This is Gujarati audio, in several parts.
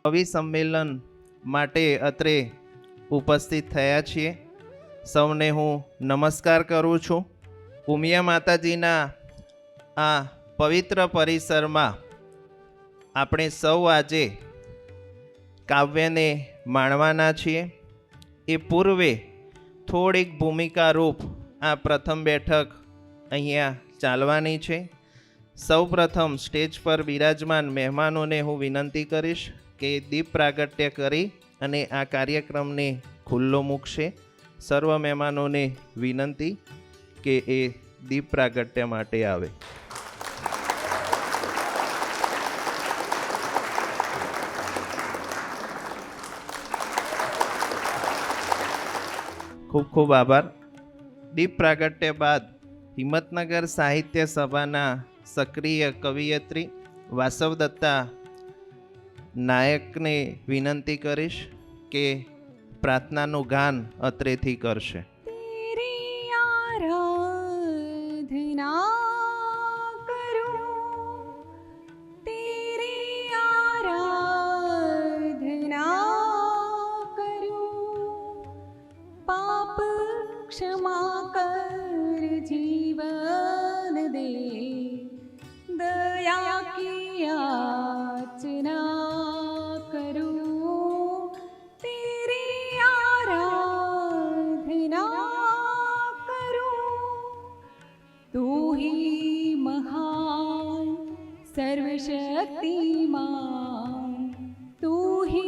કવિ સંમેલન માટે અત્રે ઉપસ્થિત થયા છીએ. સૌને હું નમસ્કાર કરું છું. ઉમિયા માતાજીના આ પવિત્ર પરિસરમાં આપણે સૌ આજે કાવ્યને માણવાના છીએ. એ પૂર્વે થોડીક ભૂમિકા રૂપ આ પ્રથમ બેઠક અહીંયા ચાલવાની છે. સૌ પ્રથમ સ્ટેજ પર બિરાજમાન મહેમાનોને હું વિનંતી કરીશ કે દીપ પ્રાગટ્ય કરી અને આ કાર્યક્રમને ખુલ્લો મૂકશે. સર્વ મહેમાનોને વિનંતી કે એ દીપ પ્રાગટ્ય માટે આવે. ખૂબ ખૂબ આભાર. દીપ પ્રાગટ્ય બાદ હિંમતનગર સાહિત્ય સભાના સક્રિય કવિયત્રી વાસવદત્તા નાયકને વિનંતી કરીશ કે પ્રાર્થનાનું ગાન અત્રેથી કરશે. क्षमा कर जीवन दे दया की याचना करूं तेरी आराधना करूं तू ही महान सर्वशक्तिमान तू ही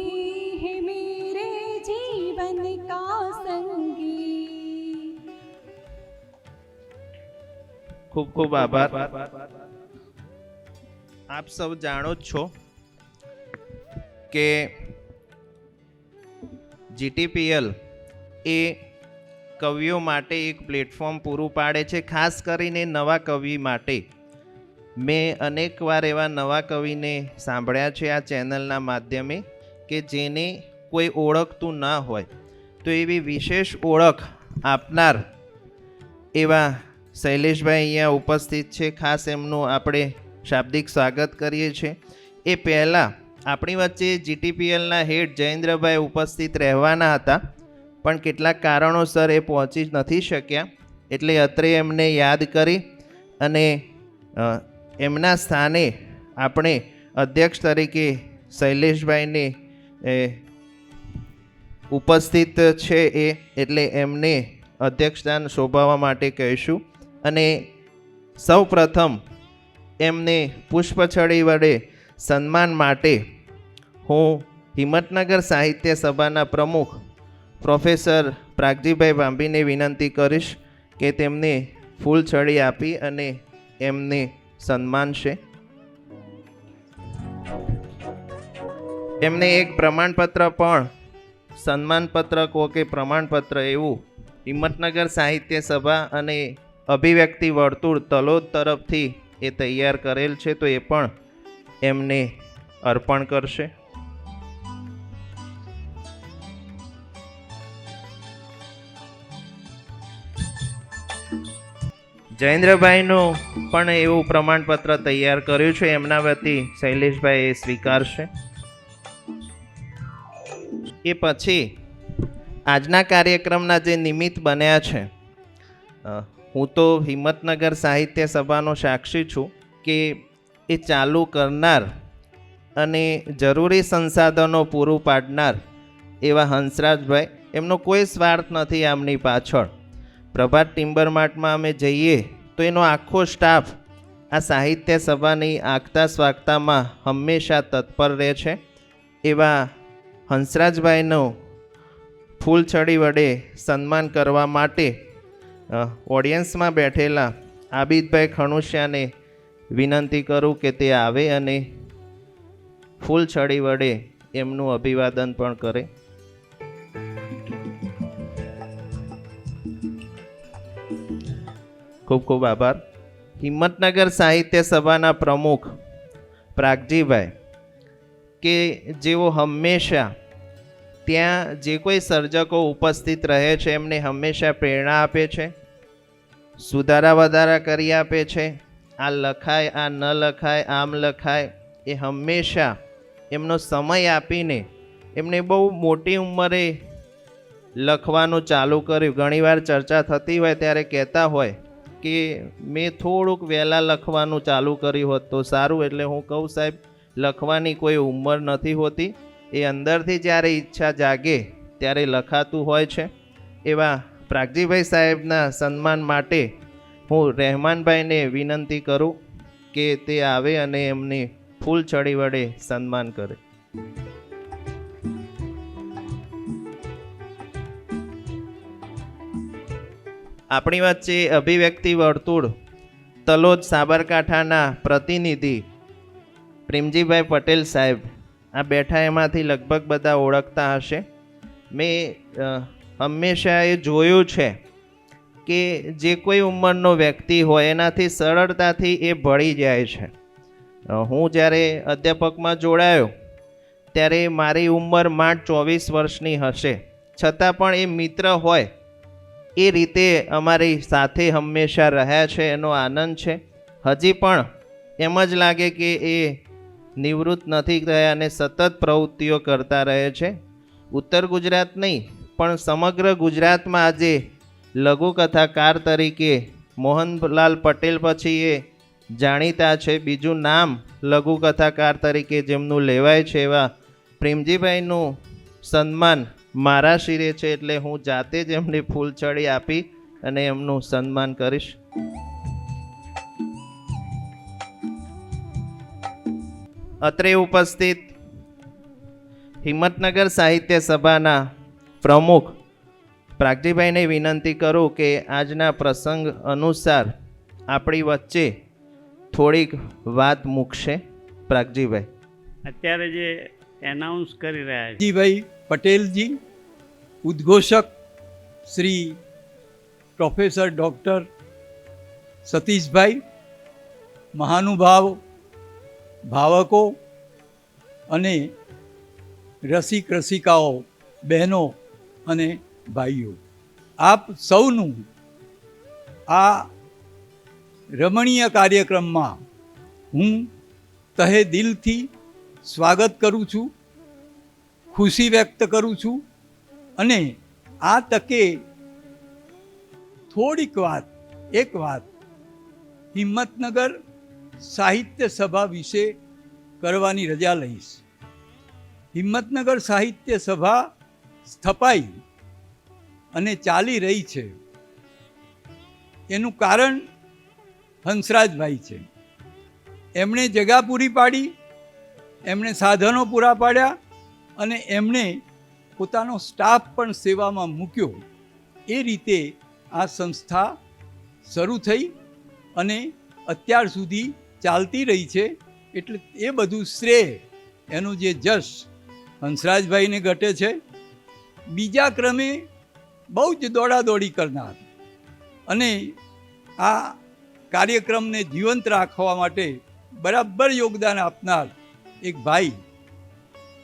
है मेरे जीवन का संगी. ખૂબ ખૂબ આભાર. આપ સૌ જાણો જ છો કે જીટીપીએલ એ કવિઓ માટે એક પ્લેટફોર્મ પૂરું પાડે છે, ખાસ કરીને નવા કવિ માટે. મેં અનેકવાર એવા નવા કવિને સાંભળ્યા છે આ ચેનલના માધ્યમે કે જેને કોઈ ઓળખતું ના હોય તો એવી વિશેષ ઓળખ આપનાર એવા શૈલેષભાઈ અહીંયા ઉપસ્થિત છે. ખાસ એમનું આપણે શાબ્દિક સ્વાગત કરીએ છીએ. એ પહેલાં આપણી વચ્ચે જીટીપીએલના હેડ જયેન્દ્રભાઈ ઉપસ્થિત રહેવાના હતા, પણ કેટલાક કારણોસર એ પહોંચી નથી શક્યા. એટલે અત્રે એમને યાદ કરી અને એમના સ્થાને આપણે અધ્યક્ષ તરીકે શૈલેષભાઈને ઉપસ્થિત છે એટલે એમને અધ્યક્ષસ્થાન શોભાવવા માટે કહીશું. અને સૌ પ્રથમ એમને પુષ્પછડી વડે સન્માન માટે હું હિંમતનગર સાહિત્ય સભાના પ્રમુખ પ્રોફેસર પ્રાગજીભાઈ ભાંભીને વિનંતી કરીશ કે તેમને ફૂલછડી આપી અને એમને સન્માનશે. એમને એક પ્રમાણપત્ર પણ સન્માનપત્ર કહો કે પ્રમાણપત્ર એવું હિંમતનગર સાહિત્ય સભા અને અભિવ્યક્તિ વર્તુળ તલોદ તરફથી એ તૈયાર કરેલ છે, તો એ પણ એમને અર્પણ કરશે. જયેન્દ્રભાઈનું પણ એવું પ્રમાણપત્ર તૈયાર કર્યું છે, એમના વતી શૈલેષભાઈ એ સ્વીકારશે. એ પછી આજના કાર્યક્રમના જે નિમિત્ત બન્યા છે, હું તો હિંમતનગર સાહિત્ય સભાનો સાક્ષી છું કે એ ચાલુ કરનાર અને જરૂરી સંસાધનો પૂરું પાડનાર એવા હંસરાજભાઈ, એમનો કોઈ સ્વાર્થ નથી આમની પાછળ. પ્રભાત ટિમ્બર માર્ટમાં અમે જઈએ તો એનો આખો સ્ટાફ આ સાહિત્ય સભાની આગતા સ્વાગતામાં હંમેશા તત્પર રહે છે. એવા હંસરાજભાઈનું ફૂલછડી વડે સન્માન કરવા માટે ઓડિયન્સમાં બેઠેલા આબિદભાઈ ખણુશિયાને વિનંતી કરું કે તે આવે અને ફૂલછડી વડે એમનું અભિવાદન પણ કરે. ખૂબ ખૂબ આભાર. હિંમતનગર સાહિત્ય સભાના પ્રમુખ પ્રાગજીભાઈ કે જેઓ હંમેશા ત્યાં જે કોઈ સર્જકો ઉપસ્થિત રહે છે એમને હંમેશા પ્રેરણા આપે છે, સુધારા વધારા કરી આપે છે. આ લખાય, આ ન લખાય, આમ લખાય, એ હંમેશા એમનો સમય આપીને એમને બહુ મોટી ઉંમરે લખવાનું ચાલુ કર્યું. ઘણીવાર ચર્ચા થતી હોય ત્યારે કહેતા હોય કે મેં થોડુંક વહેલા લખવાનું ચાલુ કર્યું હોત તો સારું. એટલે હું કહું સાહેબ, લખવાની કોઈ ઉંમર નથી હોતી, એ અંદરથી જ્યારે ઈચ્છા જાગે ત્યારે લખાતું હોય છે. એવા પ્રાગજીભાઈ સાહેબના સન્માન માટે હું રહેમાનભાઈને વિનંતી કરું કે તે આવે અને એમની ફૂલછડી વડે સન્માન કરે. આપણી વચ્ચે અભિવ્યક્તિ વર્તુળ તલોદ સાબરકાંઠાના પ્રતિનિધિ પ્રેમજીભાઈ પટેલ સાહેબ આ બેઠા, એમાંથી લગભગ બધા ઓળખતા હશે. મેં હંમેશા એ જોયું છે કે જે કોઈ ઉંમરનો વ્યક્તિ હોય એનાથી સરળતાથી એ ભળી જાય છે. હું જ્યારે અધ્યાપકમાં જોડાયો ત્યારે મારી ઉંમર માંડ 24 વર્ષની હશે, છતાં પણ એ મિત્ર હોય એ રીતે અમારી સાથે હંમેશા રહ્યા છે. એનો આનંદ છે. હજી પણ એમ જ લાગે કે એ નિવૃત્ત નથી થયા અને સતત પ્રવૃત્તિઓ કરતા રહે છે. ઉત્તર ગુજરાત નહીં પણ સમગ્ર ગુજરાતમાં આજે લઘુકથાકાર તરીકે મોહનલાલ પટેલ પછી એ જાણીતા છે. બીજું નામ લઘુકથાકાર તરીકે જેમનું લેવાય છે એવા પ્રેમજીભાઈનું સન્માન મારા શિરે છે. એટલે હું જાતે જ એમને ફૂલછડી આપી અને એમનું સન્માન કરીશ. અત્રે ઉપસ્થિત હિંમતનગર સાહિત્ય સભાના પ્રમુખ પ્રાગજીભાઈને વિનંતી કરું કે આજના પ્રસંગ અનુસાર આપણી વચ્ચે થોડીક વાત મૂકશે. પ્રાગજીભાઈ અત્યારે જે એનાઉન્સ કરી રહ્યા છે જીભાઈ પટેલજી, ઉદ્ઘોષક શ્રી પ્રોફેસર ડૉક્ટર સતીશભાઈ, મહાનુભાવ ભાવકો અને રસિક રસિકાઓ, બહેનો અને ભાઈઓ, આપ સૌનું આ રમણીય કાર્યક્રમમાં હું તહે દિલથી સ્વાગત કરું છું, ખુશી વ્યક્ત કરું છું. અને આ તકે થોડીક વાત, એક વાત હિંમતનગર સાહિત્ય સભા વિશે કરવાની રજા લઈશ. હિંમતનગર સાહિત્ય સભા સ્થપાઈ અને ચાલી રહી છે એનું કારણ હંસરાજભાઈ છે. એમણે જગા પૂરી પાડી, એમણે સાધનો પૂરા પાડ્યા અને એમણે પોતાનો સ્ટાફ પણ સેવામાં મૂક્યો. એ રીતે આ સંસ્થા શરૂ થઈ અને અત્યાર સુધી ચાલતી રહી છે. એટલે એ બધું શ્રેય, એનું જે જશ હંસરાજભાઈને ઘટે છે. બીજા ક્રમે બહુ જ દોડાદોડી કરનાર અને આ કાર્યક્રમને જીવંત રાખવા માટે બરાબર યોગદાન આપનાર એક ભાઈ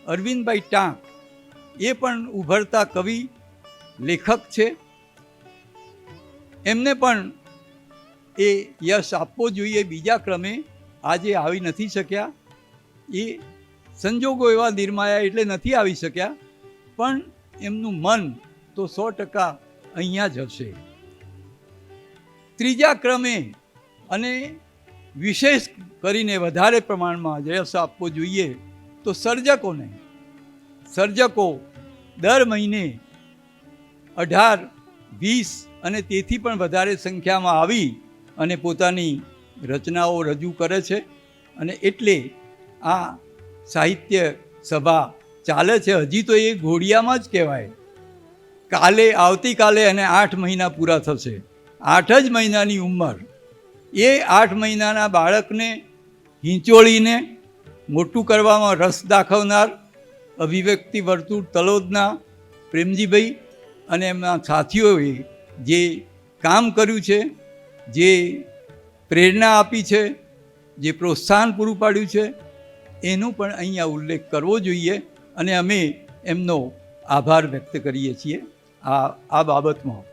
અરવિંદભાઈ ટાંક, એ પણ ઉભરતા કવિ લેખક છે. એમને પણ એ યશ આપવો જોઈએ. બીજા ક્રમે આજે આવી નથી શક્યા, એ સંજોગો એવા નિર્માયા એટલે નથી આવી શક્યા, પણ એમનું મન તો 100% અહીંયા જ હશે. ત્રીજા ક્રમે અને વિશેષ કરીને વધારે પ્રમાણમાં યશ આપવો જોઈએ તો સર્જકોને. સર્જકો દર મહિને 18, 20 અને તેથી પણ વધારે સંખ્યામાં આવી અને પોતાની રચનાઓ રજૂ કરે છે. અને એટલે આ સાહિત્ય સભા ચાલે છે. હજી તો એ ઘોડિયામાં જ કહેવાય. આવતીકાલે અને 8 મહિના પૂરા થશે. 8 જ મહિનાની ઉંમર. એ 8 મહિનાના બાળકને હિંચોળીને મોટું કરવામાં રસ દાખવનાર અભિવ્યક્તિ વર્તુળ તલોદના પ્રેમજીભાઈ અને એમના સાથીઓએ જે કામ કર્યું છે, જે પ્રેરણા આપી છે, જે પ્રોત્સાહન પૂરું પાડ્યું છે, એનો પણ અહીંયા ઉલ્લેખ કરવો જોઈએ. અને અમે એમનો આભાર વ્યક્ત કરીએ છીએ આ બાબતમાં.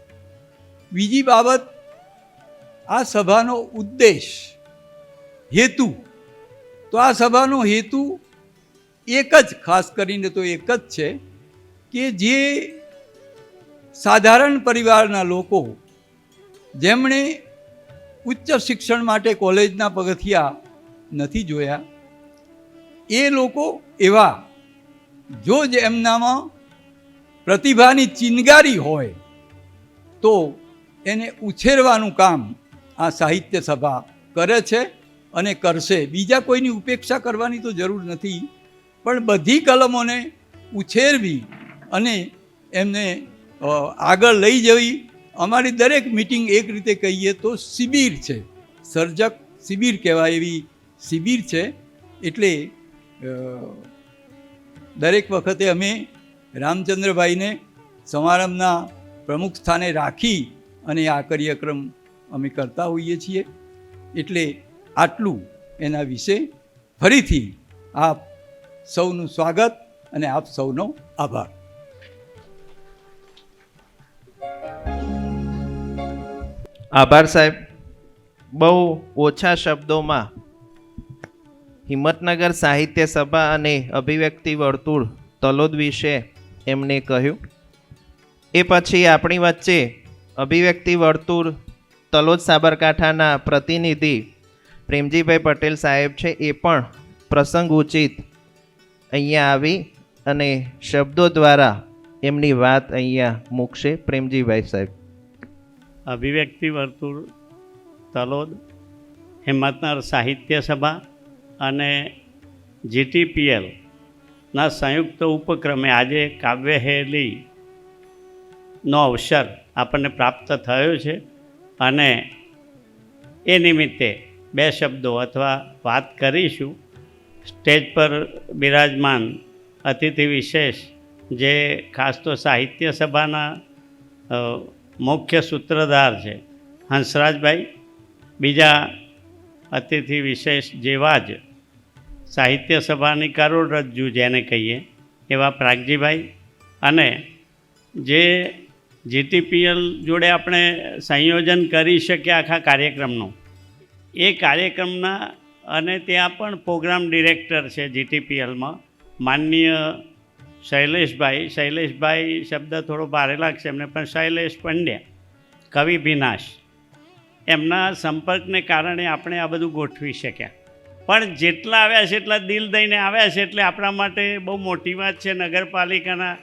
બીજી બાબત, આ સભાનો ઉદ્દેશ, હેતુ. તો આ સભાનો હેતુ એક જ ખાસ કરીને તો એક જ છે કે જે સાધારણ પરિવારના લોકો જેમણે ઉચ્ચ શિક્ષણ માટે કોલેજના પગથિયા નથી જોયા, એ લોકો એવા જો જ એમનામાં પ્રતિભાની ચિનગારી હોય તો એને ઉછેરવાનું કામ આ સાહિત્ય સભા કરે છે અને કરશે. બીજા કોઈની ઉપેક્ષા કરવાની તો જરૂર નથી, પણ બધી કલમોને ઉછેરવી અને એમને આગળ લઈ જવી. અમારી દરેક મિટિંગ એક રીતે કહીએ તો શિબિર છે, સર્જક શિબિર કહેવાય એવી શિબિર છે. એટલે દરેક વખતે અમે રામચંદ્રભાઈને સમારંભના પ્રમુખ સ્થાને રાખી અને આ કાર્યક્રમ અમે કરતા હોઈએ છીએ. એટલે આટલું એના વિશે ફરીથી આપ સૌનું સ્વાગત અને આપ સૌનો આભાર. આભાર સાહેબ. બહુ ઓછા શબ્દોમાં હિંમતનગર સાહિત્ય સભા અને અભિવ્યક્તિ વર્તુળ તલોદ વિશે એમને કહ્યું. એ પછી આપણી વચ્ચે અભિવ્યક્તિ વર્તુળ તલોદ સાબરકાંઠાના પ્રતિનિધિ પ્રેમજીભાઈ પટેલ સાહેબ છે. એ પણ પ્રસંગ ઉચિત અહીંયા આવી અને શબ્દો દ્વારા એમની વાત અહીંયા મૂકશે. પ્રેમજીભાઈ સાહેબ. અભિવ્યક્તિ વર્તુળ તલોદ, હિંમતનગર સાહિત્ય સભા અને GTPLના સંયુક્ત ઉપક્રમે આજે કાવ્યહેલીનો અવસર આપણને પ્રાપ્ત થયો છે અને એ નિમિત્તે બે શબ્દો અથવા વાત કરીશું. સ્ટેજ પર બિરાજમાન અતિથિ વિશેષ જે ખાસ તો સાહિત્ય સભાના મુખ્ય સૂત્રધાર છે હંસરાજભાઈ, બીજા અતિથિ વિશેષ જેવા જ સાહિત્ય સભાની કરોડરજ્જુ જેને કહીએ એવા પ્રાગજીભાઈ, અને જે GTPL જોડે આપણે સંયોજન કરી શકીએ આખા કાર્યક્રમનું, એ કાર્યક્રમના અને ત્યાં પણ પ્રોગ્રામ ડિરેક્ટર છે GTPLમાં માનનીય શૈલેષભાઈ. શૈલેષભાઈ શબ્દ થોડો ભારે લાગશે એમને, પણ શૈલેષ પંડ્યા, કવિ ભીનાશ, એમના સંપર્કને કારણે આપણે આ બધું ગોઠવી શક્યા. પણ જેટલા આવ્યા છે એટલા દિલ દઈને આવ્યા છે, એટલે આપણા માટે બહુ મોટી વાત છે. નગરપાલિકાના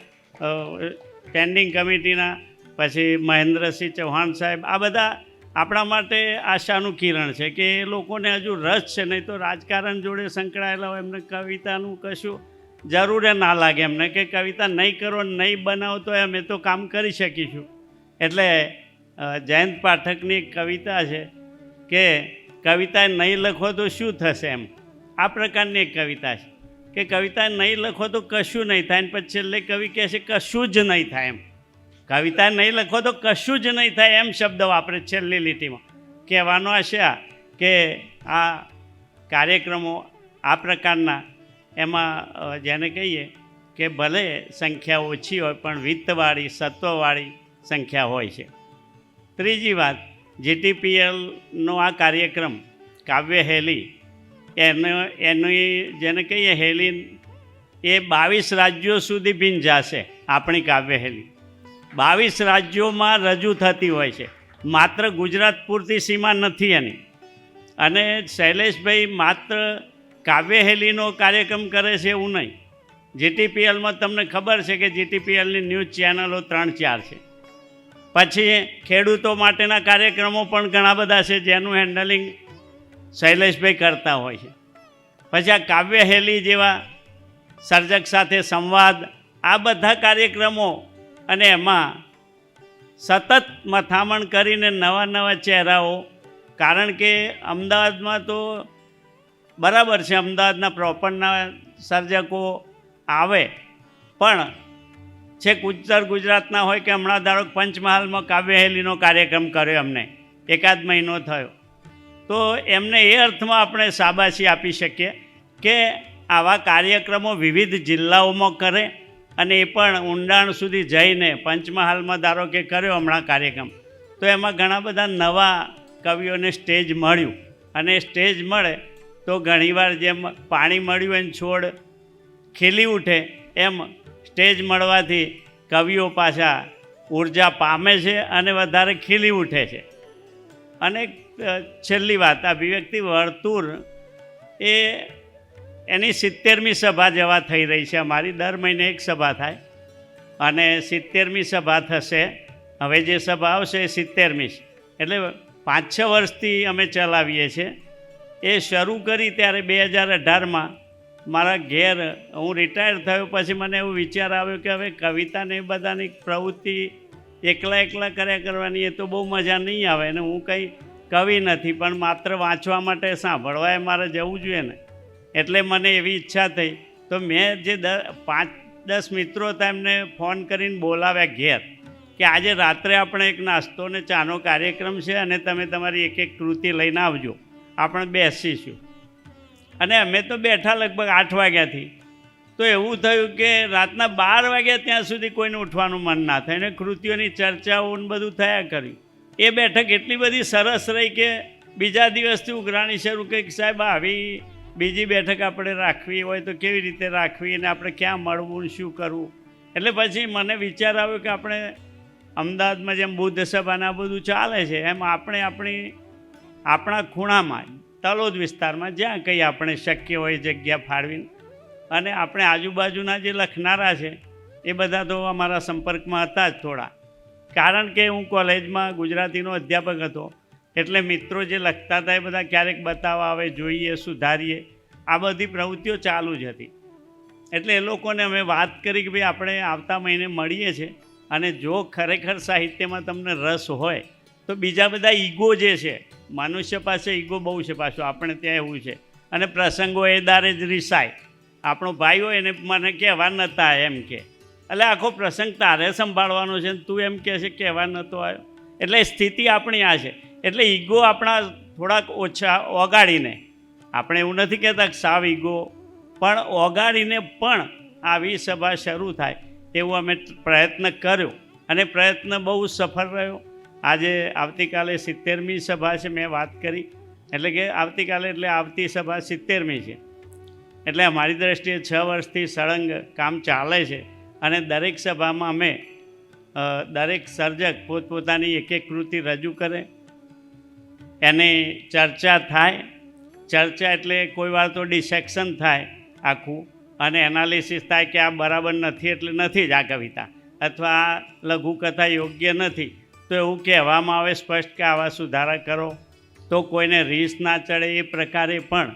સ્ટેન્ડિંગ કમિટીના, પછી મહેન્દ્રસિંહ ચૌહાણ સાહેબ, આ બધા આપણા માટે આશાનું કિરણ છે કે એ લોકોને હજુ રસ છે. નહીં તો રાજકારણ જોડે સંકળાયેલા હોય એમને કવિતાનું કશું જરૂર ના લાગે એમને, કે કવિતા નહીં કરો નહીં બનાવો તો અમે તો કામ કરી શકીશું. એટલે જયંત પાઠકની એક કવિતા છે કે કવિતા નહીં લખો તો શું થશે, એમ આ પ્રકારની એક કવિતા છે કે કવિતા નહીં લખો તો કશું નહીં થાય, અને પછી છેલ્લે કવિ કહે છે કશું જ નહીં થાય. એમ કવિતા નહીં લખો તો કશું જ નહીં થાય એમ શબ્દ વાપરે છેલ્લી લીટીમાં. કહેવાનો આશા કે આ કાર્યક્રમો આ પ્રકારના, એમાં જેને કહીએ કે ભલે સંખ્યા ઓછી હોય પણ વિત્તવાળી સત્વવાળી સંખ્યા હોય છે. ત્રીજી વાત, GTPLનો આ કાર્યક્રમ કાવ્ય હેલી એની જેને કહીએ હેલી એ 22 રાજ્યો સુધી ભીંજાશે. આપણી કાવ્ય હેલી 22 રાજ્યોમાં રજૂ થતી હોય છે, માત્ર ગુજરાત પૂરતી સીમા નથી એની. અને શૈલેષભાઈ માત્ર કાવ્યહેલીનો કાર્યક્રમ કરે છે એવું નહીં. GTPLમાં તમને ખબર છે કે GTPLની ન્યૂઝ ચેનલો 3-4 છે. પછી ખેડૂતો માટેના કાર્યક્રમો પણ ઘણા બધા છે જેનું હેન્ડલિંગ શૈલેષભાઈ કરતા હોય છે. પછી આ કાવ્યહેલી જેવા સર્જક સાથે સંવાદ, આ બધા કાર્યક્રમો, અને એમાં સતત મથામણ કરીને નવા નવા ચહેરાઓ. કારણ કે અમદાવાદમાં તો બરાબર છે, અમદાવાદના પ્રોપરના સર્જકો આવે, પણ છેક ઉત્તર ગુજરાતના હોય કે હમણાં ધારો પંચમહાલમાં કાવ્યહેલીનો કાર્યક્રમ કર્યો અમને, એકાદ મહિનો થયો, તો એમને એ અર્થમાં આપણે શાબાશી આપી શકીએ કે આવા કાર્યક્રમો વિવિધ જિલ્લાઓમાં કરે અને એ પણ ઊંડાણ સુધી જઈને. પંચમહાલમાં ધારો કે કર્યો હમણાં કાર્યક્રમ, તો એમાં ઘણા બધા નવા કવિઓને સ્ટેજ મળ્યું, અને સ્ટેજ મળે તો ઘણીવાર જેમ પાણી મળ્યું એને છોડ ખીલી ઉઠે એમ સ્ટેજ મળવાથી કવિઓ પાછા ઉર્જા પામે છે અને વધારે ખીલી ઉઠે છે. અને છેલ્લી વાત, અભિવ્યક્તિ વર્તુળ એ એની 70મી સભા જેવા થઈ રહી છે. અમારી દર મહિને એક સભા થાય અને 70મી સભા થશે. હવે જે સભા આવશે એ 70મી, એટલે 5-6 વર્ષથી અમે ચલાવીએ છીએ. એ શરૂ કરી ત્યારે 2018માં મારા ઘેર હું રિટાયર થયો પછી મને એવો વિચાર આવ્યો કે હવે કવિતાને એ બધાની પ્રવૃત્તિ એકલા કર્યા કરવાની એ તો બહુ મજા નહીં આવે ને હું કંઈ કવિ નથી, પણ માત્ર વાંચવા માટે સાંભળવા એ મારે જવું જોઈએ ને. એટલે મને એવી ઈચ્છા થઈ તો મેં જે 5-10 મિત્રો હતા એમને ફોન કરીને બોલાવ્યા ઘેર કે આજે રાત્રે આપણે એક નાસ્તો ને ચાનો કાર્યક્રમ છે અને તમે તમારી એક કૃતિ લઈને આવજો, આપણે બેસીશું. અને અમે તો બેઠા લગભગ 8 વાગ્યાથી. તો એવું થયું કે રાતના 12 વાગ્યા ત્યાં સુધી કોઈને ઉઠવાનું મન ના થાય અને કૃતિઓની ચર્ચાઓ ને બધું થયા કર્યું. એ બેઠક એટલી બધી સરસ રહી કે બીજા દિવસથી ઉઘરાણી શરૂ કરી કે સાહેબ આવી બીજી બેઠક આપણે રાખવી હોય તો કેવી રીતે રાખવી અને આપણે ક્યાં મળવું શું કરવું. એટલે પછી મને વિચાર આવ્યો કે આપણે અમદાવાદમાં જેમ બુદ્ધ સભાના બધું ચાલે છે એમ આપણે આપણા ખૂણામાં તલોદ વિસ્તારમાં જ્યાં કંઈ આપણે શક્ય હોય જગ્યા ફાળવીને અને આપણે આજુબાજુના જે લખનારા છે એ બધા તો અમારા સંપર્કમાં હતા જ થોડા, કારણ કે હું કોલેજમાં ગુજરાતીનો અધ્યાપક હતો એટલે મિત્રો જે લખતા હતા એ બધા ક્યારેક બતાવવા આવે, જોઈએ, સુધારીએ, આ બધી પ્રવૃત્તિઓ ચાલુ જ હતી. એટલે એ લોકોને અમે વાત કરી કે ભાઈ આપણે આવતા મહિને મળીએ છીએ અને જો ખરેખર સાહિત્યમાં તમને રસ હોય તો બીજા બધા ઈગો જે છે, મનુષ્ય પાસે ઈગો બહુ છે પાછું આપણે ત્યાં એવું છે, અને પ્રસંગો એ દારે જ રિસાય. આપણો ભાઈ હોય એને મને કહેવા નહોતા એમ કે, એટલે આખો પ્રસંગ તારે સંભાળવાનો છે ને તું એમ કહે છે કહેવા નહોતો આવ્યો. એટલે સ્થિતિ આપણી આ છે. એટલે ઈગો આપણા થોડાક ઓછા ઓગાળીને, આપણે એવું નથી કહેતા કે સાવ ઈગો, પણ ઓગાળીને પણ આવી સભા શરૂ થાય એવું અમે પ્રયત્ન કર્યો અને પ્રયત્ન બહુ સફળ રહ્યો. આજે આવતીકાલે 70મી સભા છે, મેં વાત કરી એટલે કે આવતીકાલે એટલે આવતી સભા 70મી છે. એટલે અમારી દૃષ્ટિએ 6 વર્ષથી સળંગ કામ ચાલે છે અને દરેક સભામાં અમે દરેક સર્જક પોતપોતાની એક કૃતિ રજૂ કરે, એની ચર્ચા થાય. ચર્ચા એટલે કોઈ વાર તો ડિસેક્શન થાય આખું અને એનાલિસિસ થાય કે આ બરાબર નથી એટલે નથી જ આ કવિતા, અથવા આ લઘુકથા યોગ્ય નથી તો એવું કહેવામાં આવે સ્પષ્ટ કે આવા સુધારા કરો તો કોઈને રીસ ના ચડે. એ પ્રકારે પણ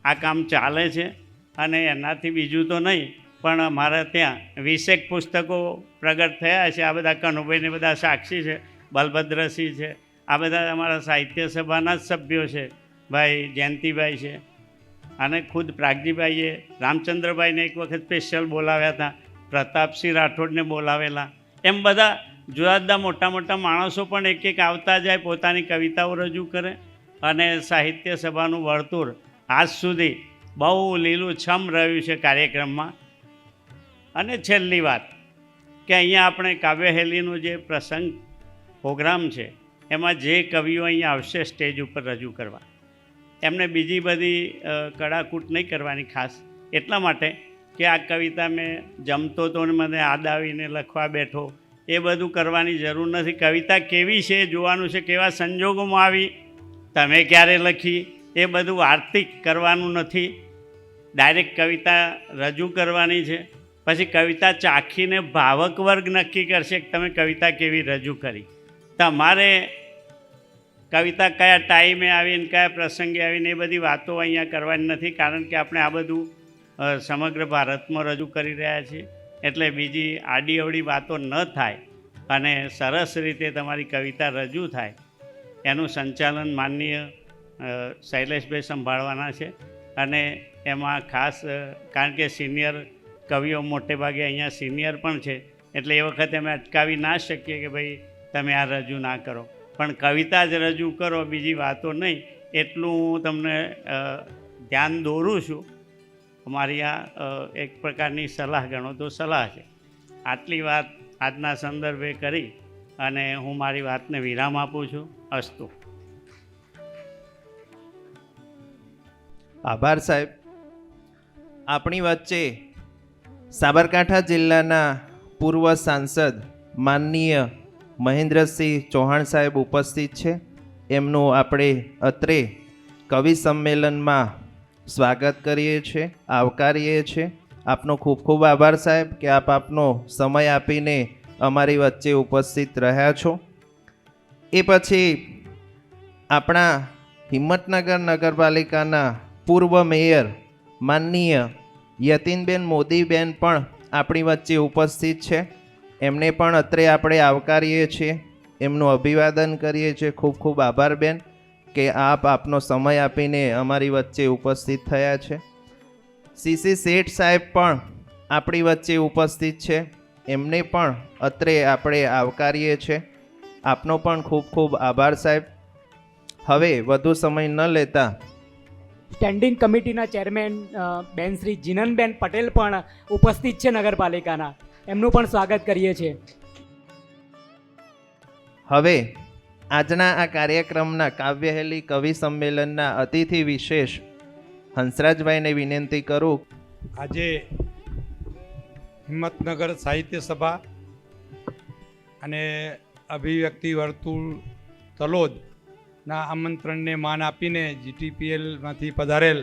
આ કામ ચાલે છે અને એનાથી બીજું તો નહીં પણ અમારા ત્યાં 20 પુસ્તકો પ્રગટ થયા છે. આ બધા કનુભાઈને બધા સાક્ષી છે, બલભદ્રસિંહ છે, આ બધા અમારા સાહિત્ય સભાના જ સભ્યો છે, ભાઈ જયંતિભાઈ છે અને ખુદ પ્રાગજીભાઈએ રામચંદ્રભાઈને એક વખત સ્પેશિયલ બોલાવ્યા હતા, પ્રતાપસિંહ રાઠોડને બોલાવેલા. એમ બધા જુદા જુદા મોટા માણસો પણ એક આવતા જાય, પોતાની કવિતાઓ રજૂ કરે અને સાહિત્ય સભાનું વર્તુળ આજ સુધી બહુ લીલુંછમ રહ્યું છે કાર્યક્રમમાં. અને છેલ્લી વાત કે અહીંયા આપણે કાવ્યહેલીનો જે પ્રસંગ પ્રોગ્રામ છે એમાં જે કવિઓ અહીંયા આવશે સ્ટેજ ઉપર રજૂ કરવા, એમને બીજી બધી કડાકૂટ નહીં કરવાની, ખાસ એટલા માટે કે આ કવિતા મેં જમતો તો ને મને યાદ આવીને લખવા બેઠો એ બધું કરવાની જરૂર નથી. કવિતા કેવી છે એ જોવાનું છે, કેવા સંજોગોમાં આવી, તમે ક્યારે લખી, એ બધું આર્થિક કરવાનું નથી. ડાયરેક્ટ કવિતા રજૂ કરવાની છે. પછી કવિતા ચાખીને ભાવક વર્ગ નક્કી કરશે કે તમે કવિતા કેવી રજૂ કરી. તમારે કવિતા કયા ટાઈમે આવીને કયા પ્રસંગે આવીને એ બધી વાતો અહીંયા કરવાની નથી, કારણ કે આપણે આ બધું સમગ્ર ભારતમાં રજૂ કરી રહ્યા છીએ. એટલે બીજી આડી અવડી વાતો ન થાય અને સરસ રીતે તમારી કવિતા રજૂ થાય એનું સંચાલન માનનીય શૈલેષભાઈ સંભાળવાના છે. અને એમાં ખાસ કારણ કે સિનિયર કવિઓ મોટે ભાગે અહીંયા સિનિયર પણ છે એટલે એ વખતે અમે અટકાવી ના શકીએ કે ભાઈ તમે આ રજૂ ના કરો, પણ કવિતા જ રજૂ કરો, બીજી વાતો નહીં, એટલું હું તમને ધ્યાન દોરું છું. અમારી આ એક પ્રકારની સલાહ ગણો તો સલાહ છે. આટલી વાત આજના સંદર્ભે કરી અને હું મારી વાતને વિરામ આપું છું. અસ્તુ. આભાર સાહેબ. આપણી વચ્ચે સાબરકાંઠા જિલ્લાના પૂર્વ સાંસદ માનનીય મહેન્દ્રસિંહ ચૌહાણ સાહેબ ઉપસ્થિત છે. એમનું આપણે અત્રે કવિ સંમેલનમાં સ્વાગત કરીએ છીએ, આવકારીએ છીએ. આપનો ખૂબ ખૂબ આભાર સાહેબ કે આપ આપનો સમય આપીને અમારી વચ્ચે ઉપસ્થિત રહ્યા છો. એ પછી આપણા હિંમતનગર નગરપાલિકાના પૂર્વ મેયર માનનીય યતીનબેન મોદીબેન પણ આપણી વચ્ચે ઉપસ્થિત છે. એમને પણ અત્રે આપણે આવકારીએ છીએ, એમનું અભિવાદન કરીએ છીએ. ખૂબ ખૂબ આભાર બેન કે આપ આપનો સમય આપીને અમારી વચ્ચે ઉપસ્થિત થયા છે. સીસી શેઠ સાહેબ પણ આપણી વચ્ચે ઉપસ્થિત છે, એમને પણ અત્રે આપણે આવકારીએ છીએ. આપનો પણ ખૂબ ખૂબ આભાર સાહેબ. હવે વધુ સમય ન લેતા સ્ટેન્ડિંગ કમિટીના ચેરમેન બેન શ્રી જીનનબેન પટેલ પણ ઉપસ્થિત છે નગરપાલિકાના, એમનું પણ સ્વાગત કરીએ છીએ. હવે આજના આ કાર્યક્રમના કાવ્યહેલી કવિ સંમેલનના અતિથિ વિશેષ હંસરાજભાઈને વિનંતી કરું. આજે હિંમતનગર સાહિત્ય સભા અને અભિવ્યક્તિ વર્તુળ તલોદના આમંત્રણને માન આપીને GTPLમાંથી પધારેલ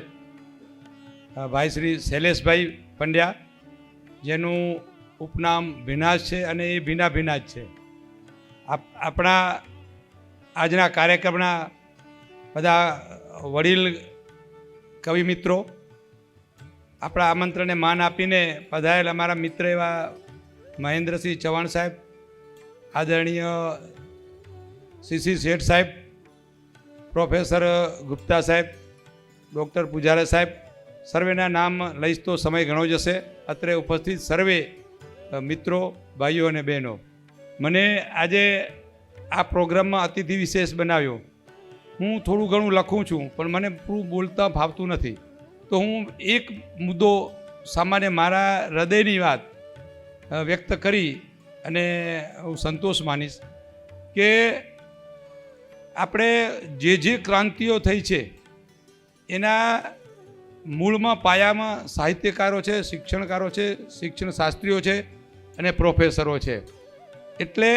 ભાઈ શ્રી શૈલેષભાઈ પંડ્યા, જેનું ઉપનામ ભીનાશ છે અને એ ભીના ભીના જ છે. આપણા આજના કાર્યક્રમના બધા વડીલ કવિ મિત્રો, આપણા આમંત્રણને માન આપીને પધારેલ અમારા મિત્ર એવા મહેન્દ્રસિંહ ચૌહાણ સાહેબ, આદરણીય સીસી શેઠ સાહેબ, પ્રોફેસર ગુપ્તા સાહેબ, ડૉક્ટર પૂજારા સાહેબ, સર્વેના નામ લઈશ તો સમય ઘણો જશે. અત્રે ઉપસ્થિત સર્વે મિત્રો, ભાઈઓ અને બહેનો, મને આજે આ પ્રોગ્રામમાં અતિથિ વિશેષ બનાવ્યો. હું થોડું ઘણું લખું છું પણ મને પૂરું બોલતા ફાવતું નથી, તો હું એક મુદ્દો સામાન્ય મારા હૃદયની વાત વ્યક્ત કરી અને હું સંતોષ માનીશ કે આપણે જે ક્રાંતિઓ થઈ છે એના મૂળમાં પાયામાં સાહિત્યકારો છે, શિક્ષણકારો છે, શિક્ષણ શાસ્ત્રીઓ છે અને પ્રોફેસરો છે. એટલે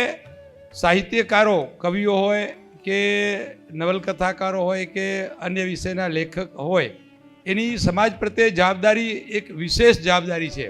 સાહિત્યકારો, કવિઓ હોય કે નવલકથાકારો હોય કે અન્ય વિષયના લેખક હોય, એની સમાજ પ્રત્યે જવાબદારી એક વિશેષ જવાબદારી છે.